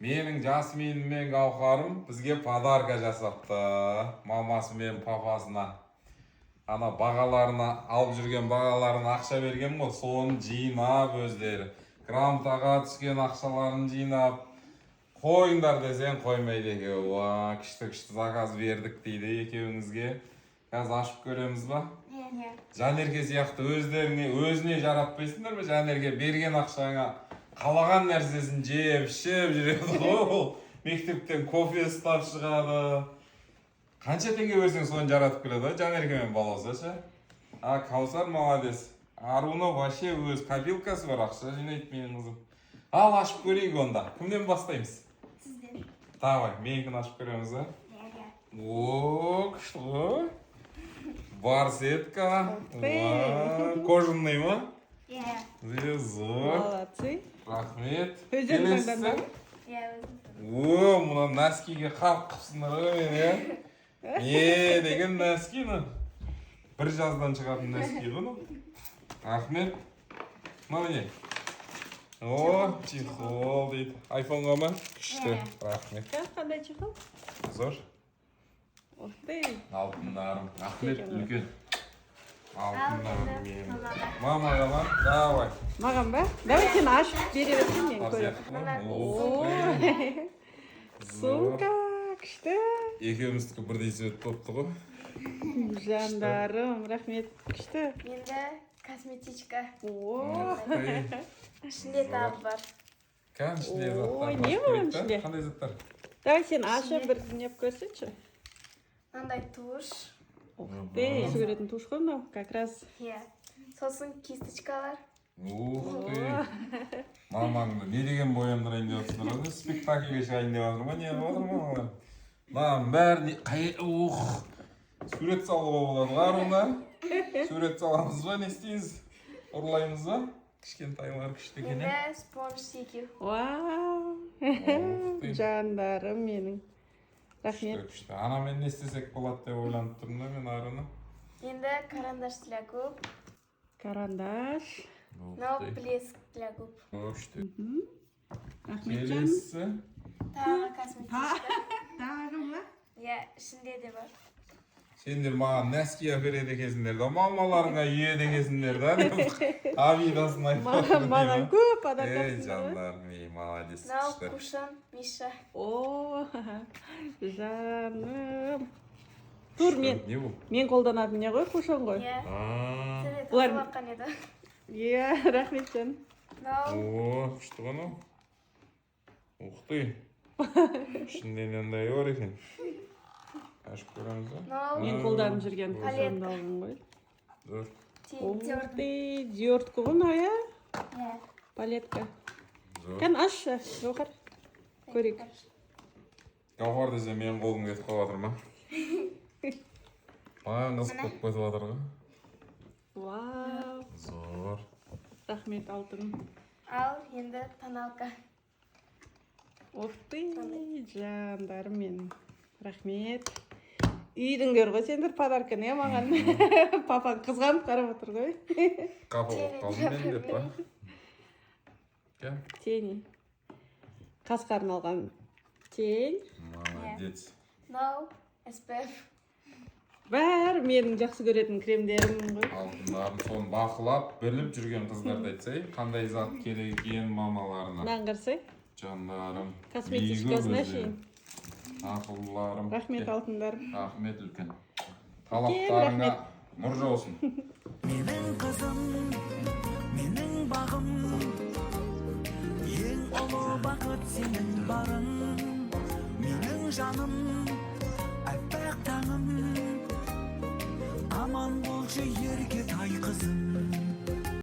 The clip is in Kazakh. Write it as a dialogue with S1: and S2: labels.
S1: Менің Жасмиnim мен Гауһарым бізге подарка жасапты. Мамасы мен папасына. Ана бағаларына, алып жүрген бағаларына ақша берген ғой, соны жинап өздері. Грамотаға түскен ақшаларын жинап, қойыңдар десең қоймайды екен. Күшті заказ бердік дейді екеуіңізге. Қазір ашып көреміз ба? Жанерге сияқты өзіне жаратпайсыңдар ма? Жанерге берген ақшаңа қалаған нәрсесін жеп, ішіп жүреді ғой. Мектептен кофе ұстап шығады. Қанша теңге берсең соны жаратып келеді, Жанерге мен балауса ше. Каусар молодец. Аруна вообще өз копилкасы бар, ақша жинайды менің қызым. Ал ашып көрейік онда. Кімден бастаймыз?
S2: Сізден.
S1: Давай, менікін ашып көреміз, а? О, күшті. Барсетка. Кожаный ма? Зор.
S3: Молодцы.
S1: Рахмет.
S3: Өздерің таңдадыңдар ма?
S1: О, мұна носкиге қап қыпсыңдар ғой мен, не деген носкині? Бір жаздан шығатын носки ғой. Рахмет. Мына не? О, чехол дейді. Айфонға ма? Күшті. Рахмет.
S3: Қандай чехол?
S1: Зор.
S3: Ух ты.
S1: Алтындарым. Рахмет үлкен. Алтындарым менің. Мамаға ма? Давай.
S3: Маған ба? Давай сен ашып бере берсең мен көрем. Сумка, күшті.
S1: Екеуміздікі бірдей свет болыпты ғой.
S3: Жандарым, рахмет, күшті.
S2: Менде косметичка.
S1: Ішінде
S2: тағы бар.
S1: Кән ішінде заттар.
S3: Не бар ішінде?
S1: Қандай заттар?
S3: Давай сен ашып бір дүниеп көрсетші.
S2: Мынандай туш.
S3: Ух ты, сүгіретін туш қой мынау, как раз.
S2: Сосын кисточкалар.
S1: Ух ты. Мамаңды не деген бояндырайын деп отырсыңдар ғой? Спектакльге шығайын деп жатыр ма? Не болып отыр ма? Мынаның бәріне сурет салуға болады ғой Аруна. Сурет саламыз ба, не істейміз? Ұрлаймыз ба? Кішкентайлар күшті екен.
S2: Менде спонж секил.
S3: Вау. Жандарым менің. Рахмет.
S1: Күшті. Анамен не істесек болады деп ойланып тұрмын да мен Аруна.
S2: Менде карандаш для губ.
S3: Карандаш.
S2: Но блеск для губ.
S1: Күшті.
S3: Рахмет жаным.
S1: Келесі.
S2: Тағы косметичка.
S3: Тағы ма?
S2: Ішінде де бар.
S1: Сендер маған нәски әпереді екенсіңдер да, мамаларыңа үйеді екенсіңдер да, абидасын айтып
S3: Маған көп адақтасыңдар.
S1: жандарым, молодец.
S2: Мынау кушан, Миша.
S3: О, жаным. Тур,
S1: Не бұл?
S3: мен қолданатын не ғой, қушан ғой?
S2: Сәлет
S3: Бұлар-
S2: алаққан еді.
S3: Рахмет жан.
S2: Мынау
S1: О, күшті ғана. Ух ты. Ішінде нендей бар екен. Ашып көреміз ба?
S3: Мен қолданып жүрген
S2: Палетка.
S3: қошандалым ғой.
S1: Зор.
S3: Ух ты, диортқа ғой мынау, иә? Палетка.
S1: Зор.
S3: Кән ашшы, жоғар. Көрейік.
S1: Гауһар десе мен қолым кетіп қалып жатыр ма? Маған қызық болып кетіп жатыр ғой.
S3: Вау.
S1: Зор.
S3: Рахмет алтын.
S2: ал енді тоналка.
S3: Ух ты, жандарым менің. Рахмет. Үйдіңдер ғой сендер подарка не маған. Папаң қызғанып қарап отыр ғой.
S1: Қапы болып қалдым мен деп па? Кән?
S3: Тени. Қасқарын алған тень.
S1: Молодец.
S2: Мынау SPF.
S3: Бәрі менің жақсы көретін кремдерім ғой.
S1: Алтындарын соны бақылап, біліп жүрген қыздарды айтсай, қандай зат керек екен мамаларына.
S3: Наңғырсай.
S1: Жандарым.
S3: Косметичкасына шейін.
S1: Ақылларым.
S3: Рахмет алтындар.
S1: Рахмет үлкен. Талаптарыңа нұр жаусын.
S4: Менің қызым, менің бағым, ең ұлы бақыт сенің барың. Менің жаным, әппақ таңым, аман болшы ерке тай қызым.